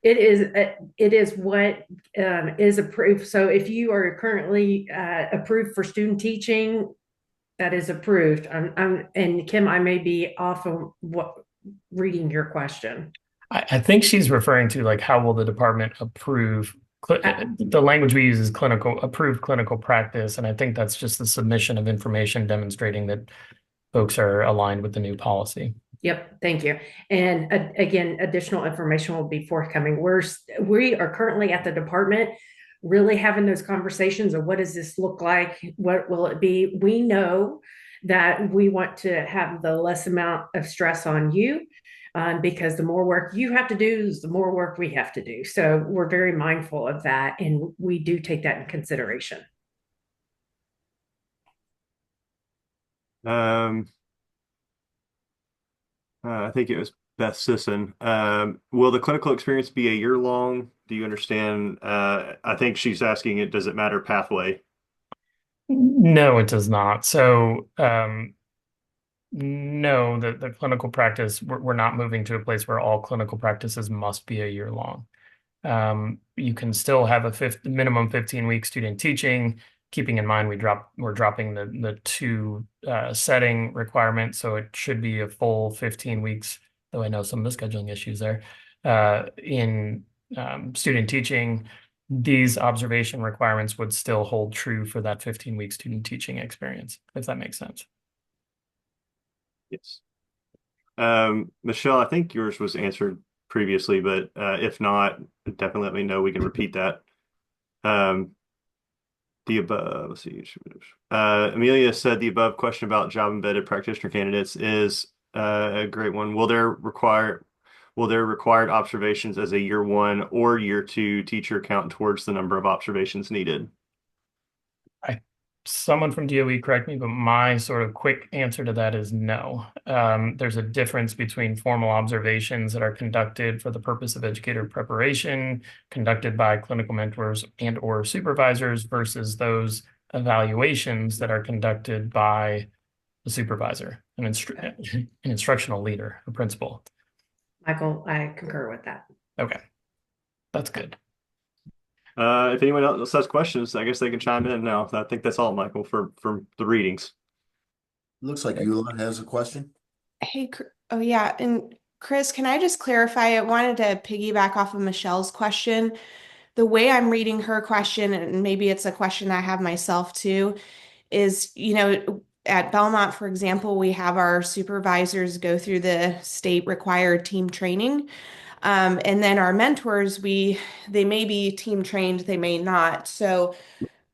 It is what is approved. So if you are currently approved for student teaching, that is approved. And Kim, I may be off of reading your question. I think she's referring to like how will the department approve the language we use is approved clinical practice, and I think that's just the submission of information demonstrating that folks are aligned with the new policy. Yep, thank you. And again, additional information will be forthcoming. We are currently at the department really having those conversations of what does this look like? What will it be? We know that we want to have the less amount of stress on you because the more work you have to do is the more work we have to do. So we're very mindful of that, and we do take that in consideration. I think it was Beth Sisson. Will the clinical experience be a year long? Do you understand? I think she's asking it, does it matter pathway? No, it does not. So no, the clinical practice, we're not moving to a place where all clinical practices must be a year long. You can still have a minimum 15-week student teaching, keeping in mind we're dropping the two setting requirement, so it should be a full 15 weeks, though I know some of the scheduling issues there. In student teaching, these observation requirements would still hold true for that 15-week student teaching experience, if that makes sense. Yes. Michelle, I think yours was answered previously, but if not, definitely let me know. We can repeat that. The above, let's see. Amelia said the above question about job embedded practitioner candidates is a great one. Will there required observations as a year one or year two teacher count towards the number of observations needed? Someone from DOE correct me, but my sort of quick answer to that is no. There's a difference between formal observations that are conducted for the purpose of educator preparation, conducted by clinical mentors and or supervisors versus those evaluations that are conducted by the supervisor, an instructional leader, a principal. Michael, I concur with that. Okay, that's good. If anyone else has questions, I guess they can chime in now. I think that's all, Michael, for the readings. Looks like Eula has a question. Hey, oh yeah, and Chris, can I just clarify? I wanted to piggyback off of Michelle's question. The way I'm reading her question, and maybe it's a question I have myself too, is, at Belmont, for example, we have our supervisors go through the state required team training. And then our mentors, they may be team trained, they may not. So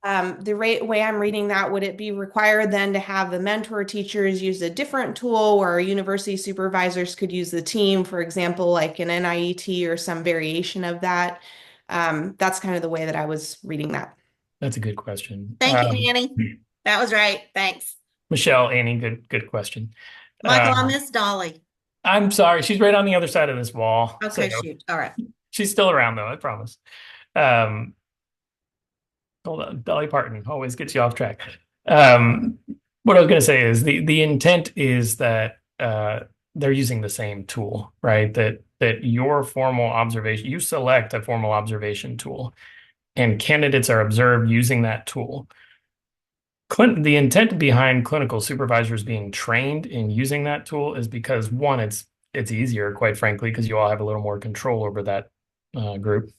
the way I'm reading that, would it be required then to have the mentor teachers use a different tool, or university supervisors could use the team, for example, like an NIET or some variation of that? That's kind of the way that I was reading that. That's a good question. Thank you, Annie. That was right. Thanks. Michelle, Annie, good question. Michael, I miss Dolly. I'm sorry. She's right on the other side of this wall. Okay, so shoot. All right. She's still around, though, I promise. Hold on. Dolly Parton always gets you off track. What I was going to say is the intent is that they're using the same tool, right? That your formal observation, you select a formal observation tool, and candidates are observed using that tool. The intent behind clinical supervisors being trained in using that tool is because, one, it's easier, quite frankly, because you all have a little more control over that group.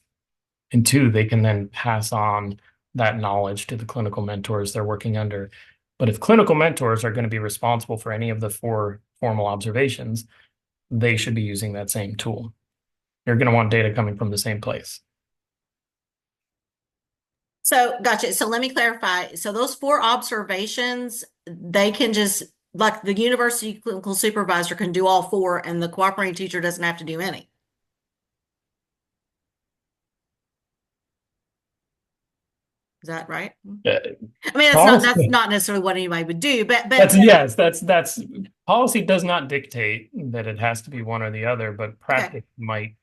And two, they can then pass on that knowledge to the clinical mentors they're working under. But if clinical mentors are going to be responsible for any of the 4 formal observations, they should be using that same tool. You're going to want data coming from the same place. So, gotcha. So let me clarify. So those 4 observations, they can just, like the university clinical supervisor can do all 4 and the cooperating teacher doesn't have to do any. Is that right? I mean, that's not necessarily what anybody would do, but that's policy does not dictate that it has to be one or the other, but practice might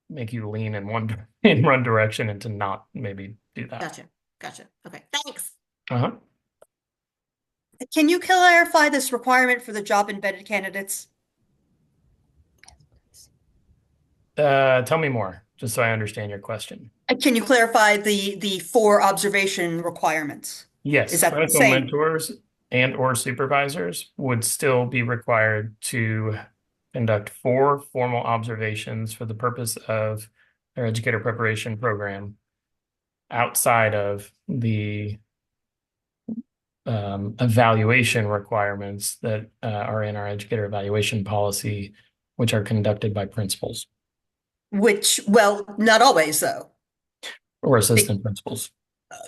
make you lean in one direction and to not maybe do that. Gotcha. Okay, thanks. Can you clarify this requirement for the job embedded candidates? Tell me more, just so I understand your question. Can you clarify the 4 observation requirements? Yes, is that clinical the same? mentors and or supervisors would still be required to conduct 4 formal observations for the purpose of their educator preparation program outside of the evaluation requirements that are in our educator evaluation policy, which are conducted by principals. Which, well, not always, though. Or assistant principals.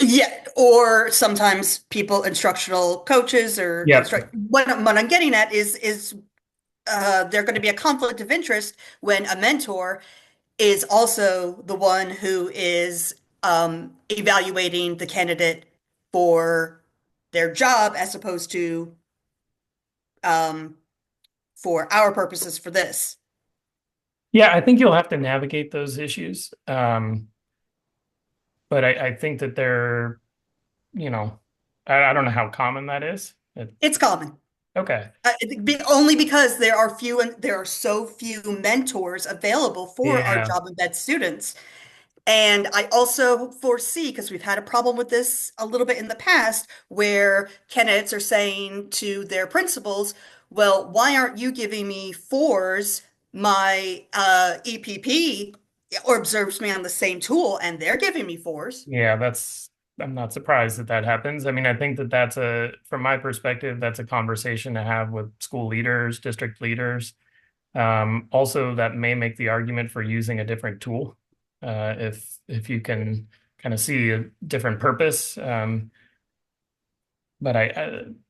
Yeah, or sometimes instructional coaches, or what I'm getting at is there going to be a conflict of interest when a mentor is also the one who is evaluating the candidate for their job, as opposed to for our purposes for this. Yeah, I think you'll have to navigate those issues. But I think that they're, I don't know how common that is. It's common. Okay. Only because there are so few mentors available for our job embed students. And I also foresee, because we've had a problem with this a little bit in the past, where candidates are saying to their principals, well, why aren't you giving me 4s? My EPP or observes me on the same tool and they're giving me 4s. Yeah, I'm not surprised that happens. I mean, I think that's from my perspective, that's a conversation to have with school leaders, district leaders. Also, that may make the argument for using a different tool. If you can kind of see a different purpose. But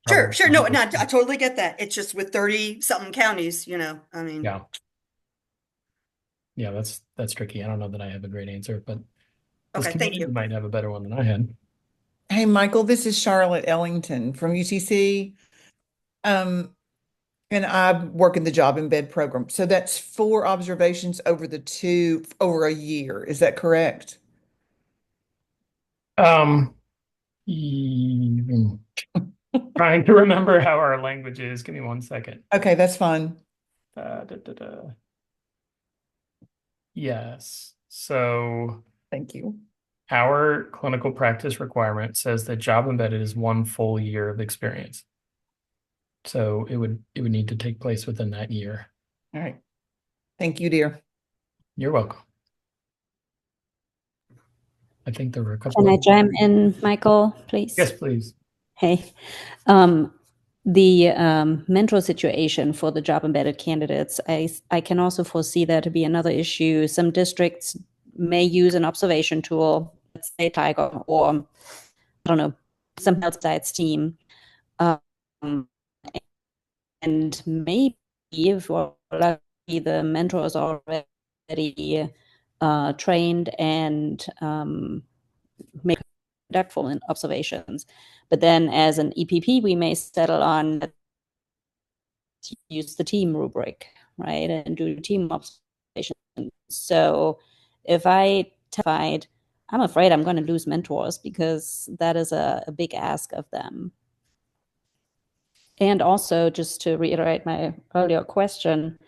sure. No, I totally get that. It's just with 30 something counties, I mean. Yeah, that's tricky. I don't know that I have a great answer, but okay, thank you. Might have a better one than I had. Hey, Michael, this is Charlotte Ellington from UTC. And I work in the job embed program. So that's 4 observations over a year. Is that correct? Even trying to remember how our language is. Give me 1 second. Okay, that's fine. Yes. So Thank you. our clinical practice requirement says that job embedded is 1 full year of experience. So it would need to take place within that year. All right. Thank you, dear. You're welcome. I think there were a couple. Can I chime in, Michael, please? Yes, please. Hey, um, the mentor situation for the job embedded candidates, I can also foresee that to be another issue. Some districts may use an observation tool, let's say Tiger, or I don't know, some health science team. And maybe if we're lucky, the mentor is already trained and make conductful observations. But then as an EPP, we may settle on use the team rubric, right? And do team observations. So if I testified, I'm afraid I'm going to lose mentors because that is a big ask of them. And also, just to reiterate my earlier question,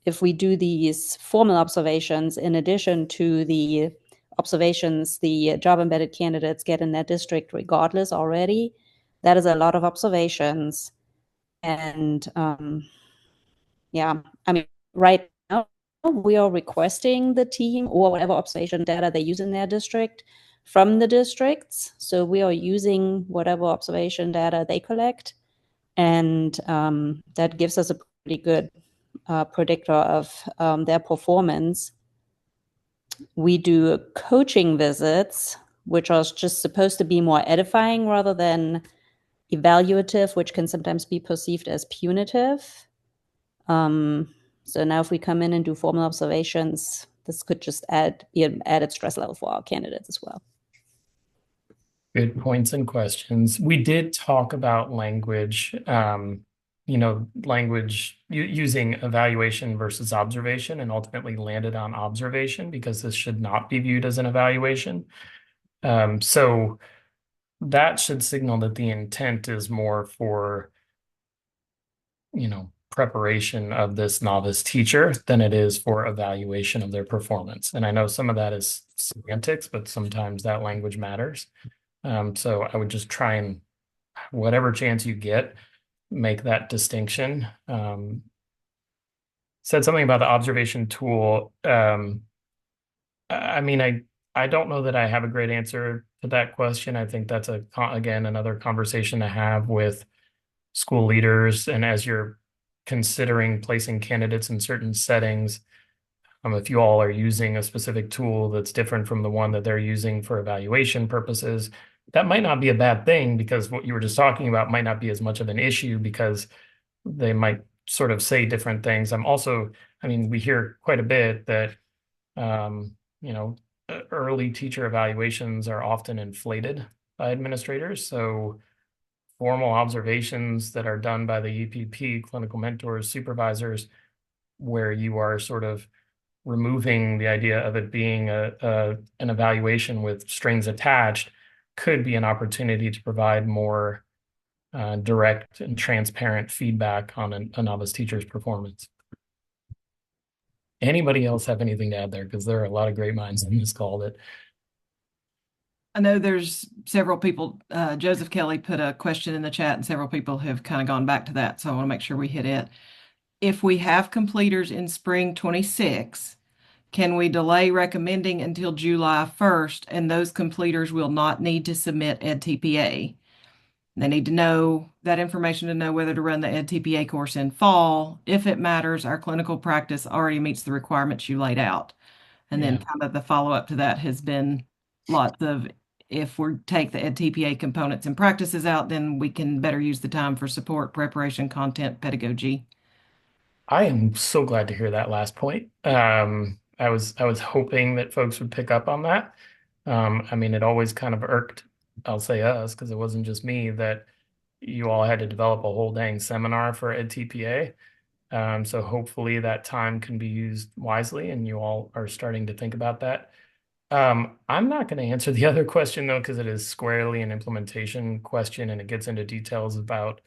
if we do these formal observations in addition to the observations the job embedded candidates get in their district regardless already, that is a lot of observations. And yeah, I mean, right now we are requesting the team or whatever observation data they use in their district from the districts. So we are using whatever observation data they collect. And that gives us a pretty good predictor of their performance. We do coaching visits, which are just supposed to be more edifying rather than evaluative, which can sometimes be perceived as punitive. So now if we come in and do formal observations, this could just be an added stress level for our candidates as well. Good points and questions. We did talk about language, language using evaluation versus observation, and ultimately landed on observation because this should not be viewed as an evaluation. So that should signal that the intent is more for, preparation of this novice teacher than it is for evaluation of their performance. And I know some of that is semantics, but sometimes that language matters. So I would just try and, whatever chance you get, make that distinction. Said something about the observation tool. I mean, I don't know that I have a great answer to that question. I think that's again, another conversation to have with school leaders. And as you're considering placing candidates in certain settings, if you all are using a specific tool that's different from the one that they're using for evaluation purposes, that might not be a bad thing because what you were just talking about might not be as much of an issue because they might sort of say different things. We hear quite a bit that, early teacher evaluations are often inflated by administrators. So formal observations that are done by the EPP, clinical mentors, supervisors, where you are sort of removing the idea of it being an evaluation with strings attached, could be an opportunity to provide more direct and transparent feedback on a novice teacher's performance. Anybody else have anything to add there? Because there are a lot of great minds in this call that. I know there's several people, Joseph Kelly put a question in the chat and several people have kind of gone back to that. So I want to make sure we hit it. If we have completers in spring 26, can we delay recommending until July 1st and those completers will not need to submit EdTPA? They need to know that information to know whether to run the EdTPA course in fall. If it matters, our clinical practice already meets the requirements you laid out. And then kind of the follow-up to that has been lots of, if we take the EdTPA components and practices out, then we can better use the time for support, preparation, content, pedagogy. I am so glad to hear that last point. I was hoping that folks would pick up on that. It always kind of irked, I'll say us, because it wasn't just me, that you all had to develop a whole dang seminar for EdTPA. So hopefully that time can be used wisely and you all are starting to think about that. I'm not going to answer the other question though, because it is squarely an implementation question and it gets into details about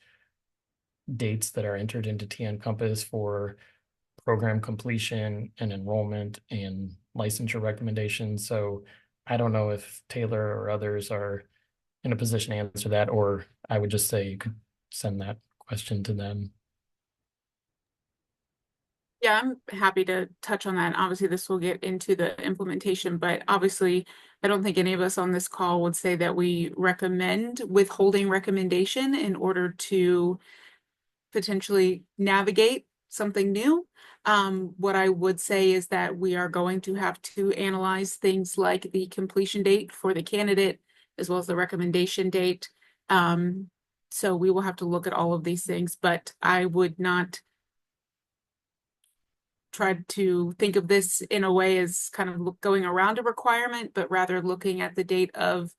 dates that are entered into TN Compass for program completion and enrollment and licensure recommendations. So I don't know if Taylor or others are in a position to answer that, or I would just say you could send that question to them. Yeah, I'm happy to touch on that. Obviously, this will get into the implementation, but obviously, I don't think any of us on this call would say that we recommend withholding recommendation in order to potentially navigate something new. What I would say is that we are going to have to analyze things like the completion date for the candidate, as well as the recommendation date. So we will have to look at all of these things, but I would not tried to think of this in a way as kind of going around a requirement, but rather looking at the date of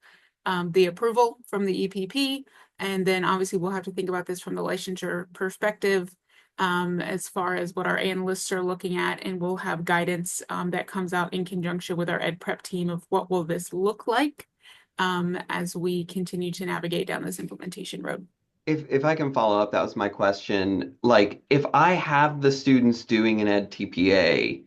the approval from the EPP. And then obviously we'll have to think about this from the licensure perspective as far as what our analysts are looking at. And we'll have guidance that comes out in conjunction with our ed prep team of what will this look like as we continue to navigate down this implementation road. If I can follow up, that was my question. Like, if I have the students doing an ed TPA,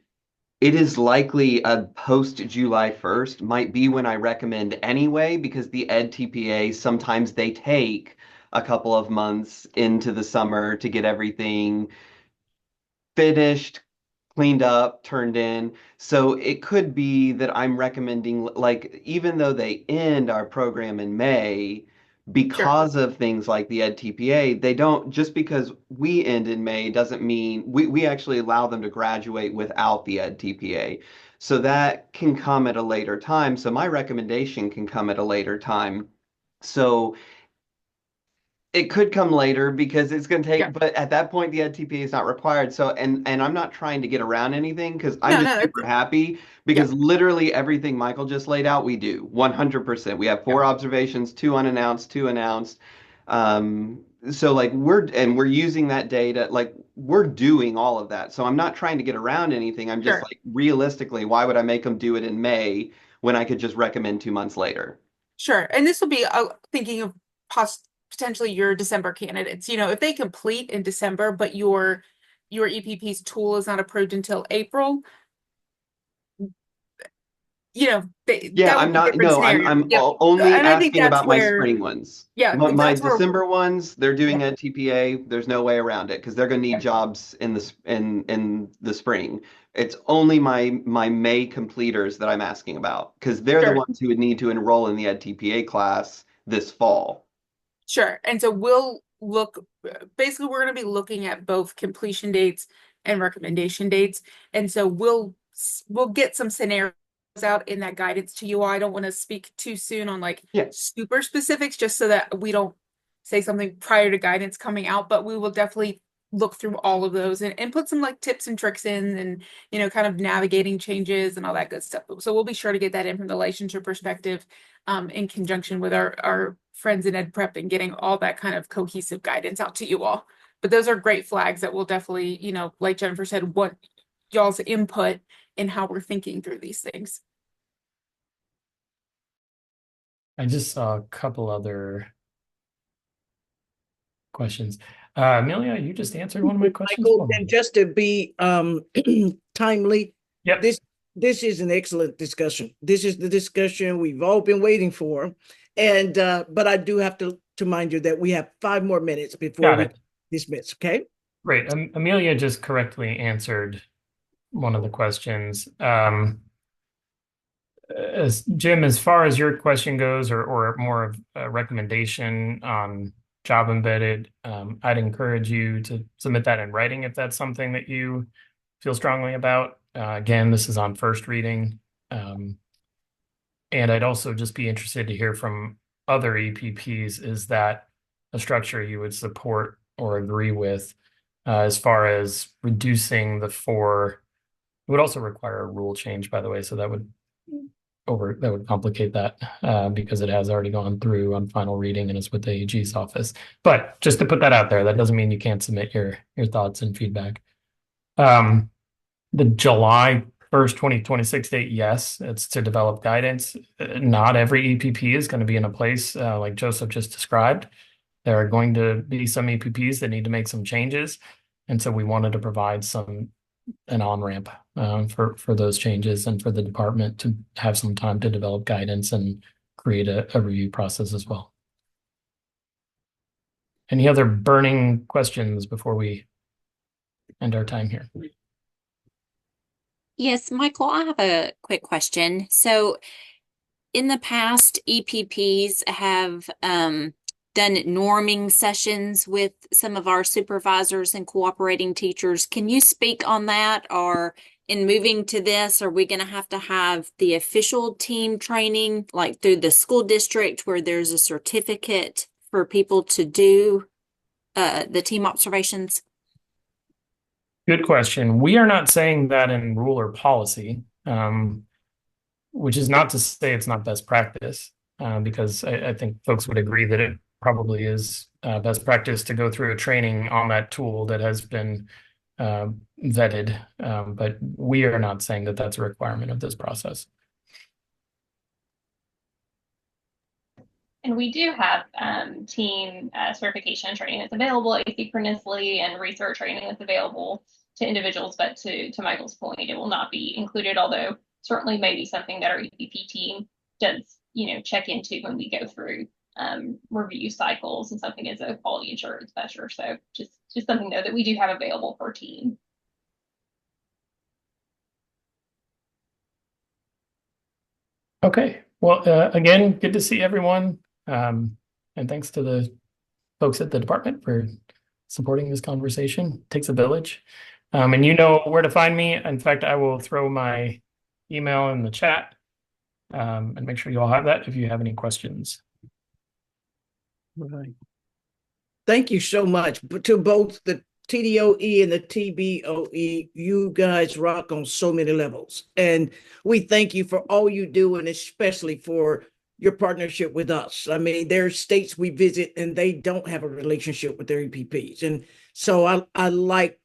it is likely a post July 1st might be when I recommend anyway, because the ed TPA sometimes they take a couple of months into the summer to get everything finished, cleaned up, turned in. So it could be that I'm recommending, like, even though they end our program in May, because of things like the Ed TPA, they don't, just because we end in May doesn't mean we actually allow them to graduate without the Ed TPA. So that can come at a later time. So my recommendation can come at a later time. So it could come later because it's going to take, but at that point, the EdTPA is not required. So, and I'm not trying to get around anything because I'm just super happy because literally everything Michael just laid out, we do 100%. We have 4 observations, 2 unannounced, 2 announced. So like we're using that data, like we're doing all of that. So I'm not trying to get around anything. I'm just like, realistically, why would I make them do it in May when I could just recommend 2 months later? Sure. And this will be thinking of potentially your December candidates. You know, if they complete in December, but your EPP's tool is not approved until April, you know, that would be a different scenario. I'm Yep. only And I think asking that's about my where, spring ones. yeah, My that's where, December ones, they're doing a TPA. There's no way around it because they're going to need jobs in the spring. It's only my May completers that I'm asking about because they're the ones who would need to enroll in the Ed TPA class this fall. Sure. And so we'll look, basically, we're going to be looking at both completion dates and recommendation dates. And so we'll get some scenarios out in that guidance to you all. I don't want to speak too soon on like super specifics, just so that we don't say something prior to guidance coming out, but we will definitely look through all of those and put some like tips and tricks in and, you know, kind of navigating changes and all that good stuff. So we'll be sure to get that in from the licensure perspective in conjunction with our friends in Ed Prep and getting all that kind of cohesive guidance out to you all. But those are great flags that will definitely, you know, like Jennifer said, what y'all's input in how we're thinking through these things. I just saw a couple other questions. Amelia, you just answered one of my questions. Michael, and just to be timely, yep. This is an excellent discussion. This is the discussion we've all been waiting for. And but I do have to remind you that we have 5 more minutes before we dismiss, okay? Great. Amelia just correctly answered one of the questions. Jim, as far as your question goes, or more of a recommendation on job embedded, I'd encourage you to submit that in writing if that's something that you feel strongly about. Again, this is on first reading. And I'd also just be interested to hear from other EPPs, is that a structure you would support or agree with as far as reducing the 4? It would also require a rule change, by the way, so that would complicate that because it has already gone through on final reading and it's with the AG's office. But just to put that out there, that doesn't mean you can't submit your thoughts and feedback. The July 1st, 2026 date, yes, it's to develop guidance. Not every EPP is going to be in a place like Joseph just described. There are going to be some EPPs that need to make some changes. And so we wanted to provide an on-ramp for those changes and for the department to have some time to develop guidance and create a review process as well. Any other burning questions before we end our time here? Yes, Michael, I have a quick question. So in the past, EPPs have done norming sessions with some of our supervisors and cooperating teachers. Can you speak on that? Or in moving to this, are we going to have the official team training, like through the school district where there's a certificate for people to do the team observations? Good question. We are not saying that in rule or policy, which is not to say it's not best practice, because I think folks would agree that it probably is best practice to go through a training on that tool that has been vetted. But we are not saying that that's a requirement of this process. And we do have team certification training that's available asynchronously and research training that's available to individuals. But to Michael's point, it will not be included, although certainly maybe something that our EPP team does, check into when we go through review cycles and something as a quality assurance measure. So just something though that we do have available for team. Okay. Well, again, good to see everyone. And thanks to the folks at the department for supporting this conversation. It takes a village. And you know where to find me. In fact, I will throw my email in the chat and make sure you all have that if you have any questions. Right. Thank you so much. But to both the TDOE and the TBOE, you guys rock on so many levels. And we thank you for all you do, and especially for your partnership with us. I mean, there are states we visit and they don't have a relationship with their EPPs. And so I like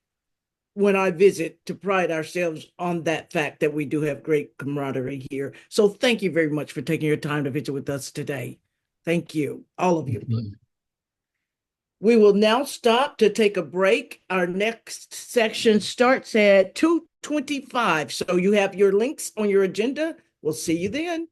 when I visit to pride ourselves on that fact that we do have great camaraderie here. So thank you very much for taking your time to visit with us today. Thank you, all of you. Mm-hmm. We will now stop to take a break. Our next section starts at 2:25. So you have your links on your agenda. We'll see you then.